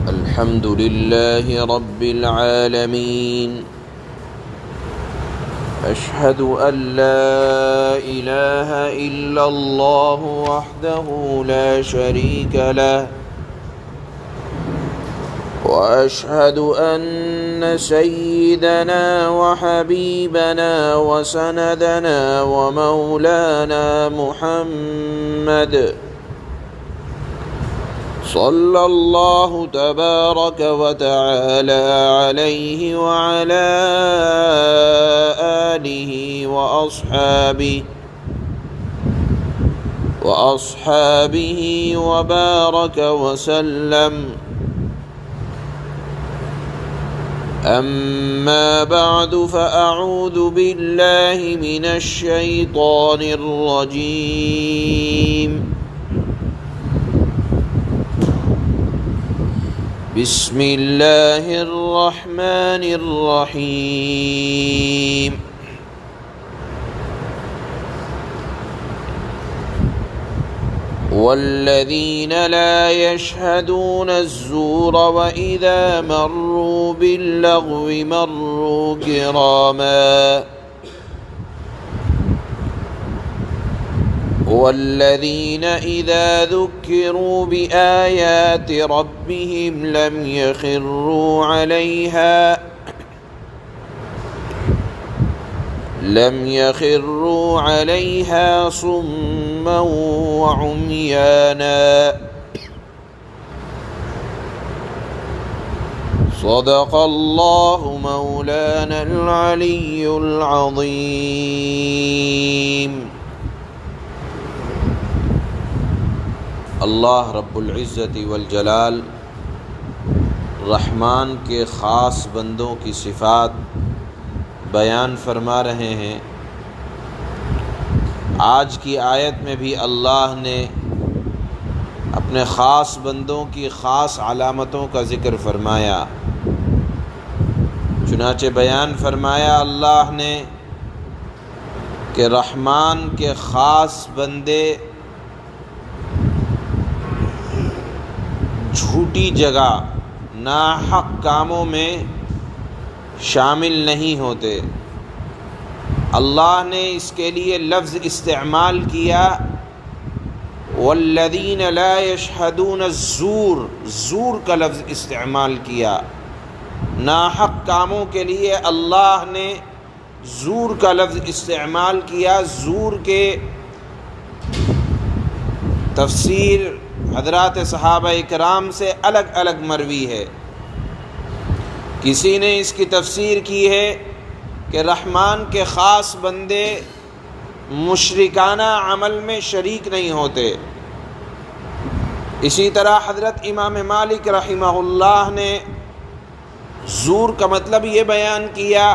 الحمد لله رب العالمين أشهد أن لا إله إلا الله وحده لا شريك له وأشهد أن سيدنا وحبيبنا وسندنا ومولانا محمد صلى الله تبارك وتعالى عليه وعلى آله وأصحابه وبارك وسلم. أما بعد فأعوذ بالله من الشيطان الرجيم. بسم الله الرحمن الرحيم. والذين لا يشهدون الزور وإذا مروا باللغو مروا كراما. والذين إذا ذكروا بآيات ربهم لم يخروا عليها صما وعميانا. صدق الله مولانا العلي العظيم. اللہ رب العزت والجلال رحمان کے خاص بندوں کی صفات بیان فرما رہے ہیں. آج کی آیت میں بھی اللہ نے اپنے خاص بندوں کی خاص علامتوں کا ذکر فرمایا. چنانچہ بیان فرمایا اللہ نے کہ رحمان کے خاص بندے جھوٹی جگہ ناحق کاموں میں شامل نہیں ہوتے. اللہ نے اس کے لیے لفظ استعمال کیا والذین لا یشہدون الزور، زور کا لفظ استعمال کیا. ناحق کاموں کے لیے اللہ نے زور کا لفظ استعمال کیا. زور کے تفسیر حضرات صحابہ اکرام سے الگ الگ مروی ہے. کسی نے اس کی تفسیر کی ہے کہ رحمان کے خاص بندے مشرکانہ عمل میں شریک نہیں ہوتے. اسی طرح حضرت امام مالک رحمہ اللہ نے زور کا مطلب یہ بیان کیا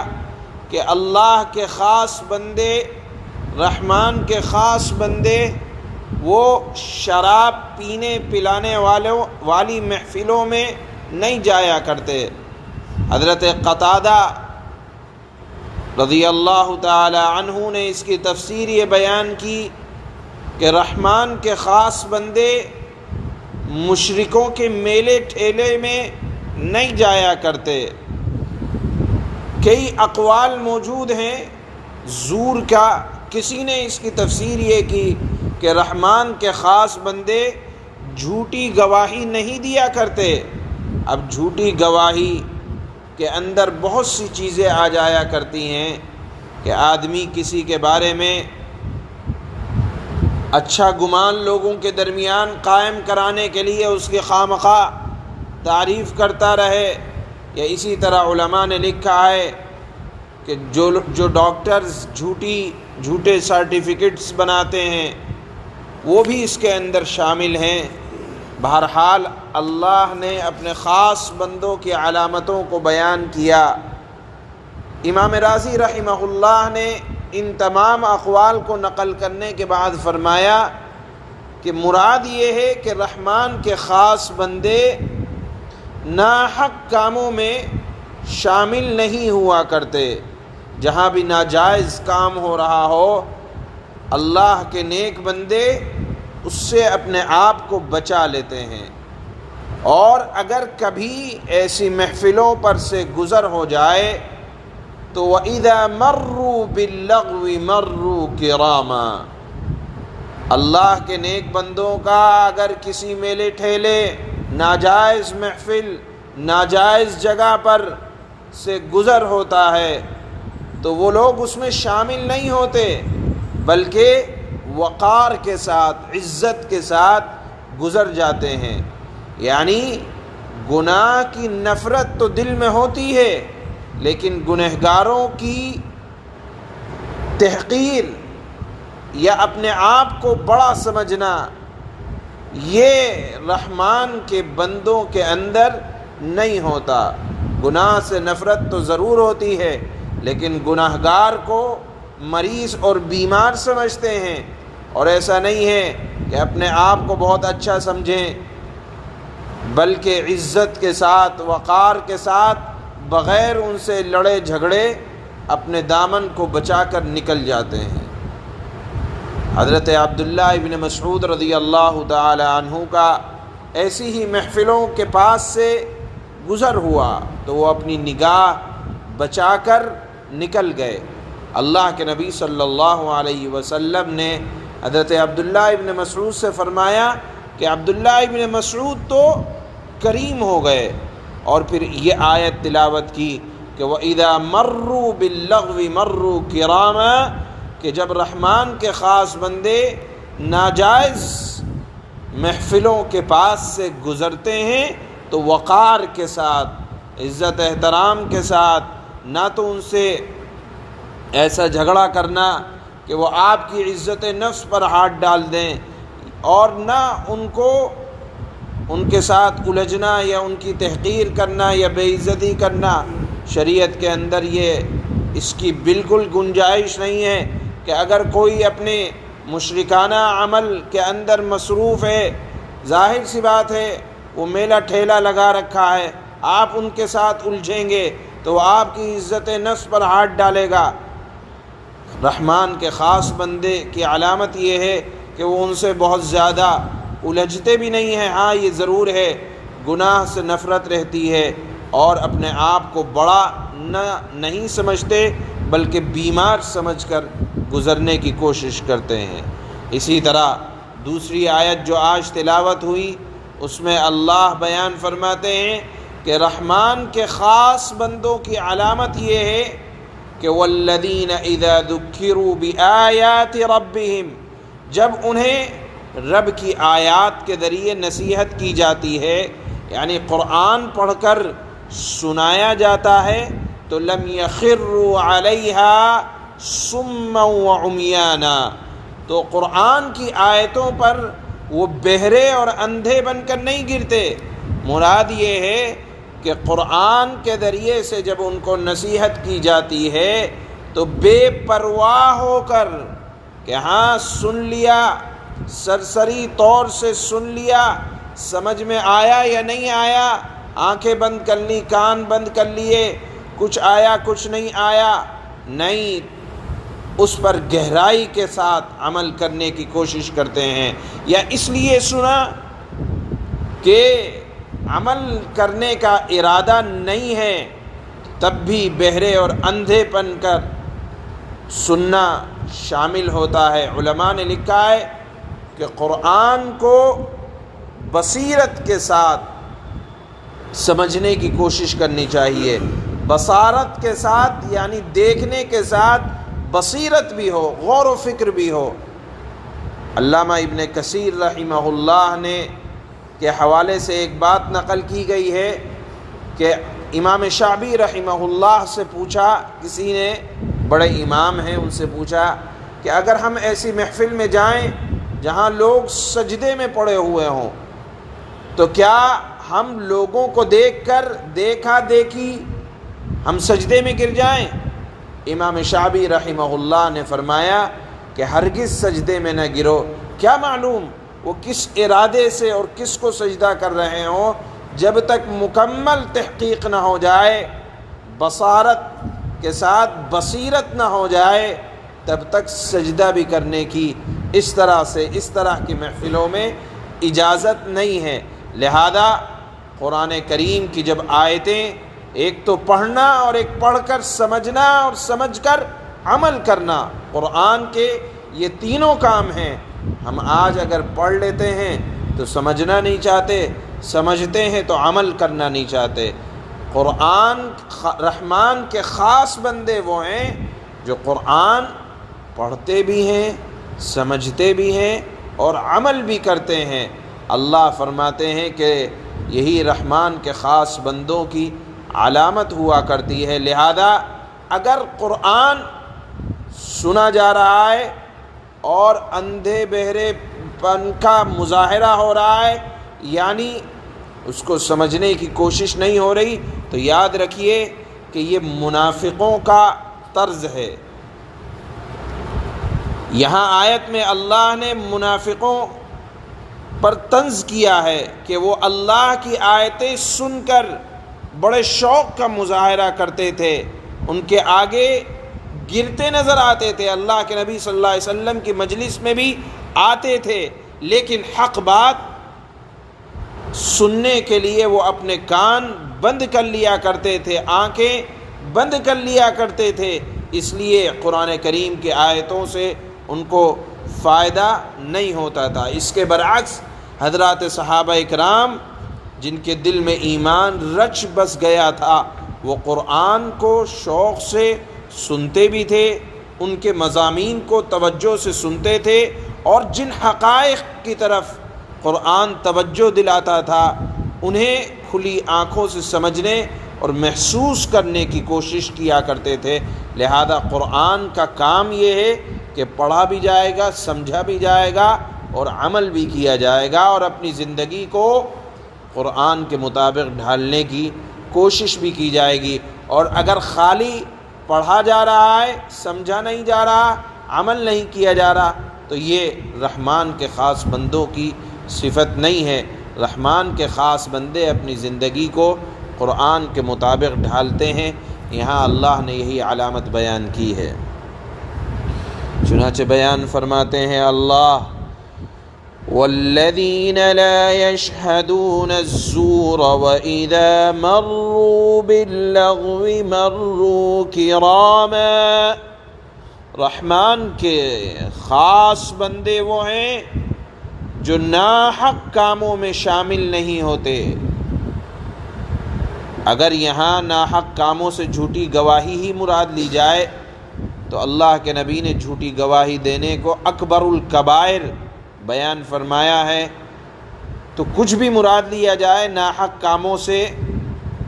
کہ اللہ کے خاص بندے، رحمان کے خاص بندے وہ شراب پینے پلانے والی محفلوں میں نہیں جایا کرتے. حضرت قتادہ رضی اللہ تعالی عنہ نے اس کی تفسیر یہ بیان کی کہ رحمان کے خاص بندے مشرکوں کے میلے ٹھیلے میں نہیں جایا کرتے. کئی اقوال موجود ہیں زور کا. کسی نے اس کی تفسیر یہ کی کہ رحمان کے خاص بندے جھوٹی گواہی نہیں دیا کرتے. اب جھوٹی گواہی کے اندر بہت سی چیزیں آ جایا کرتی ہیں کہ آدمی کسی کے بارے میں اچھا گمان لوگوں کے درمیان قائم کرانے کے لیے اس کی خواہ تعریف کرتا رہے. یا اسی طرح علماء نے لکھا ہے کہ جو ڈاکٹرز جھوٹے سرٹیفکیٹس بناتے ہیں وہ بھی اس کے اندر شامل ہیں. بہرحال اللہ نے اپنے خاص بندوں کی علامتوں کو بیان کیا. امام راضی رحمہ اللہ نے ان تمام اقوال کو نقل کرنے کے بعد فرمایا کہ مراد یہ ہے کہ رحمان کے خاص بندے ناحق کاموں میں شامل نہیں ہوا کرتے. جہاں بھی ناجائز کام ہو رہا ہو اللہ کے نیک بندے اس سے اپنے آپ کو بچا لیتے ہیں. اور اگر کبھی ایسی محفلوں پر سے گزر ہو جائے تو وَإِذَا مَرُّوا بِاللَّغْوِ مَرُّوا كِرَامًا، اللہ کے نیک بندوں کا اگر کسی میلے ٹھیلے، ناجائز محفل، ناجائز جگہ پر سے گزر ہوتا ہے تو وہ لوگ اس میں شامل نہیں ہوتے، بلکہ وقار کے ساتھ، عزت کے ساتھ گزر جاتے ہیں۔ یعنی گناہ کی نفرت تو دل میں ہوتی ہے، لیکن گنہگاروں کی تحقیر یا اپنے آپ کو بڑا سمجھنا، یہ رحمان کے بندوں کے اندر نہیں ہوتا۔ گناہ سے نفرت تو ضرور ہوتی ہے، لیکن گناہگار کو مریض اور بیمار سمجھتے ہیں، اور ایسا نہیں ہے کہ اپنے آپ کو بہت اچھا سمجھیں، بلکہ عزت کے ساتھ، وقار کے ساتھ، بغیر ان سے لڑے جھگڑے اپنے دامن کو بچا کر نکل جاتے ہیں۔ حضرت عبداللہ ابن مسعود رضی اللہ تعالی عنہ کا ایسی ہی محفلوں کے پاس سے گزر ہوا تو وہ اپنی نگاہ بچا کر نکل گئے۔ اللہ کے نبی صلی اللہ علیہ وسلم نے حضرت عبداللہ ابن مسعود سے فرمایا کہ عبداللہ ابن مسعود تو کریم ہو گئے، اور پھر یہ آیت تلاوت کی کہ وَإِذَا مَرُّوا بِاللَّغْوِ مَرُّوا كِرَامًا، کہ جب رحمان کے خاص بندے ناجائز محفلوں کے پاس سے گزرتے ہیں تو وقار کے ساتھ، عزت احترام کے ساتھ، نہ تو ان سے ایسا جھگڑا کرنا کہ وہ آپ کی عزت نفس پر ہاتھ ڈال دیں، اور نہ ان کو ان کے ساتھ الجھنا یا ان کی تحقیر کرنا یا بے عزتی کرنا۔ شریعت کے اندر یہ اس کی بالکل گنجائش نہیں ہے کہ اگر کوئی اپنے مشرکانہ عمل کے اندر مصروف ہے، ظاہر سی بات ہے وہ میلہ ٹھیلا لگا رکھا ہے، آپ ان کے ساتھ الجھیں گے تو وہ آپ کی عزت نفس پر ہاتھ ڈالے گا۔ رحمان کے خاص بندے کی علامت یہ ہے کہ وہ ان سے بہت زیادہ الجھتے بھی نہیں ہیں۔ ہاں یہ ضرور ہے گناہ سے نفرت رہتی ہے، اور اپنے آپ کو بڑا نہیں سمجھتے بلکہ بیمار سمجھ کر گزرنے کی کوشش کرتے ہیں۔ اسی طرح دوسری آیت جو آج تلاوت ہوئی اس میں اللہ بیان فرماتے ہیں کہ رحمان کے خاص بندوں کی علامت یہ ہے کہ والذین اذا ذکروا بآیات ربہم، جب انہیں رب کی آیات کے ذریعے نصیحت کی جاتی ہے، یعنی قرآن پڑھ کر سنایا جاتا ہے، تو لم یخروا علیہا صما وعمیانا، تو قرآن کی آیتوں پر وہ بہرے اور اندھے بن کر نہیں گرتے۔ مراد یہ ہے کہ قرآن کے ذریعے سے جب ان کو نصیحت کی جاتی ہے تو بے پرواہ ہو کر کہ ہاں سن لیا، سرسری طور سے سن لیا، سمجھ میں آیا یا نہیں آیا، آنکھیں بند کر لی، کان بند کر لیے، کچھ آیا کچھ نہیں آیا، نہیں، اس پر گہرائی کے ساتھ عمل کرنے کی کوشش کرتے ہیں، یا اس لیے سنا کہ عمل کرنے کا ارادہ نہیں ہے، تب بھی بہرے اور اندھے بن کر سننا شامل ہوتا ہے۔ علماء نے لکھا ہے کہ قرآن کو بصیرت کے ساتھ سمجھنے کی کوشش کرنی چاہیے، بصارت کے ساتھ یعنی دیکھنے کے ساتھ بصیرت بھی ہو، غور و فکر بھی ہو۔ علامہ ابن کثیر رحمہ اللہ نے کے حوالے سے ایک بات نقل کی گئی ہے کہ امام شعبی رحمہ اللہ سے پوچھا، کسی نے، بڑے امام ہیں، ان سے پوچھا کہ اگر ہم ایسی محفل میں جائیں جہاں لوگ سجدے میں پڑے ہوئے ہوں تو کیا ہم لوگوں کو دیکھ کر دیکھا دیکھی ہم سجدے میں گر جائیں؟ امام شعبی رحمہ اللہ نے فرمایا کہ ہرگز سجدے میں نہ گرو، کیا معلوم وہ کس ارادے سے اور کس کو سجدہ کر رہے ہوں، جب تک مکمل تحقیق نہ ہو جائے، بصارت کے ساتھ بصیرت نہ ہو جائے، تب تک سجدہ بھی کرنے کی اس طرح کی محفلوں میں اجازت نہیں ہے۔ لہذا قرآن کریم کی جب آیتیں، ایک تو پڑھنا اور ایک پڑھ کر سمجھنا اور سمجھ کر عمل کرنا، قرآن کے یہ تینوں کام ہیں۔ ہم آج اگر پڑھ لیتے ہیں تو سمجھنا نہیں چاہتے، سمجھتے ہیں تو عمل کرنا نہیں چاہتے۔ قرآن رحمان کے خاص بندے وہ ہیں جو قرآن پڑھتے بھی ہیں، سمجھتے بھی ہیں اور عمل بھی کرتے ہیں۔ اللہ فرماتے ہیں کہ یہی رحمان کے خاص بندوں کی علامت ہوا کرتی ہے۔ لہذا اگر قرآن سنا جا رہا ہے اور اندھے بہرے پن کا مظاہرہ ہو رہا ہے، یعنی اس کو سمجھنے کی کوشش نہیں ہو رہی، تو یاد رکھیے کہ یہ منافقوں کا طرز ہے۔ یہاں آیت میں اللہ نے منافقوں پر طنز کیا ہے کہ وہ اللہ کی آیتیں سن کر بڑے شوق کا مظاہرہ کرتے تھے، ان کے آگے گرتے نظر آتے تھے، اللہ کے نبی صلی اللہ علیہ وسلم کی مجلس میں بھی آتے تھے، لیکن حق بات سننے کے لیے وہ اپنے کان بند کر لیا کرتے تھے، آنکھیں بند کر لیا کرتے تھے، اس لیے قرآن کریم کی آیتوں سے ان کو فائدہ نہیں ہوتا تھا۔ اس کے برعکس حضرات صحابہ اکرام جن کے دل میں ایمان رچ بس گیا تھا، وہ قرآن کو شوق سے سنتے بھی تھے، ان کے مضامین کو توجہ سے سنتے تھے، اور جن حقائق کی طرف قرآن توجہ دلاتا تھا انہیں کھلی آنکھوں سے سمجھنے اور محسوس کرنے کی کوشش کیا کرتے تھے۔ لہذا قرآن کا کام یہ ہے کہ پڑھا بھی جائے گا، سمجھا بھی جائے گا اور عمل بھی کیا جائے گا، اور اپنی زندگی کو قرآن کے مطابق ڈھالنے کی کوشش بھی کی جائے گی۔ اور اگر خالی پڑھا جا رہا ہے، سمجھا نہیں جا رہا، عمل نہیں کیا جا رہا، تو یہ رحمان کے خاص بندوں کی صفت نہیں ہے۔ رحمان کے خاص بندے اپنی زندگی کو قرآن کے مطابق ڈھالتے ہیں۔ یہاں اللہ نے یہی علامت بیان کی ہے۔ چنانچہ بیان فرماتے ہیں اللہ: والذین لا یشہدون الزور وإذا مروا باللغو مروا کراما۔ رحمان کے خاص بندے وہ ہیں جو ناحق کاموں میں شامل نہیں ہوتے۔ اگر یہاں ناحق کاموں سے جھوٹی گواہی ہی مراد لی جائے تو اللہ کے نبی نے جھوٹی گواہی دینے کو اکبر الکبائر بیان فرمایا ہے، تو کچھ بھی مراد لیا جائے ناحق کاموں سے،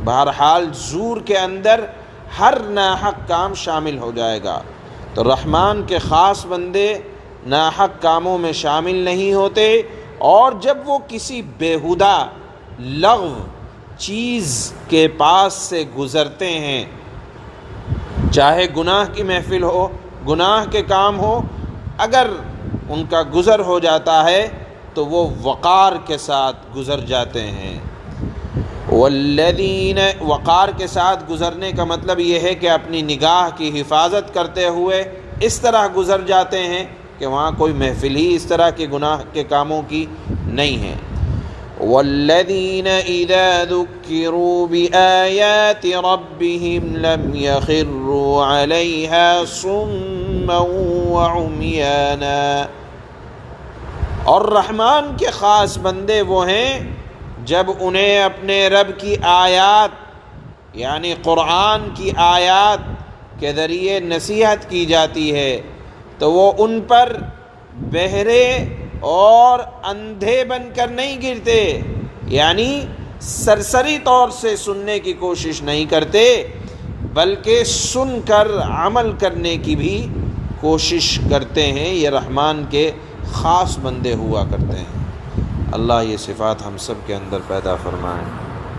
بہرحال زور کے اندر ہر ناحق کام شامل ہو جائے گا۔ تو رحمان کے خاص بندے ناحق کاموں میں شامل نہیں ہوتے، اور جب وہ کسی بیہودہ لغو چیز کے پاس سے گزرتے ہیں، چاہے گناہ کی محفل ہو، گناہ کے کام ہو، اگر ان کا گزر ہو جاتا ہے تو وہ وقار کے ساتھ گزر جاتے ہیں۔ والذین، وقار کے ساتھ گزرنے کا مطلب یہ ہے کہ اپنی نگاہ کی حفاظت کرتے ہوئے اس طرح گزر جاتے ہیں کہ وہاں کوئی محفل ہی اس طرح کے گناہ کے کاموں کی نہیں ہے۔ والذین اذا ذکروا بآیات ربهم لم یخروا علیہا صما وعمیانا۔ اور رحمان کے خاص بندے وہ ہیں جب انہیں اپنے رب کی آیات یعنی قرآن کی آیات کے ذریعے نصیحت کی جاتی ہے تو وہ ان پر بہرے اور اندھے بن کر نہیں گرتے، یعنی سرسری طور سے سننے کی کوشش نہیں کرتے، بلکہ سن کر عمل کرنے کی بھی کوشش کرتے ہیں۔ یہ رحمان کے خاص بندے ہوا کرتے ہیں۔ اللہ یہ صفات ہم سب کے اندر پیدا فرمائیں۔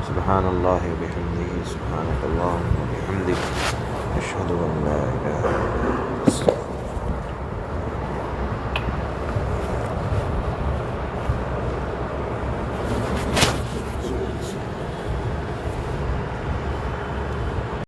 سبحان اللہ و بحمدہ، سبحانک اللہم و بحمدک، اشہد ان لا الہ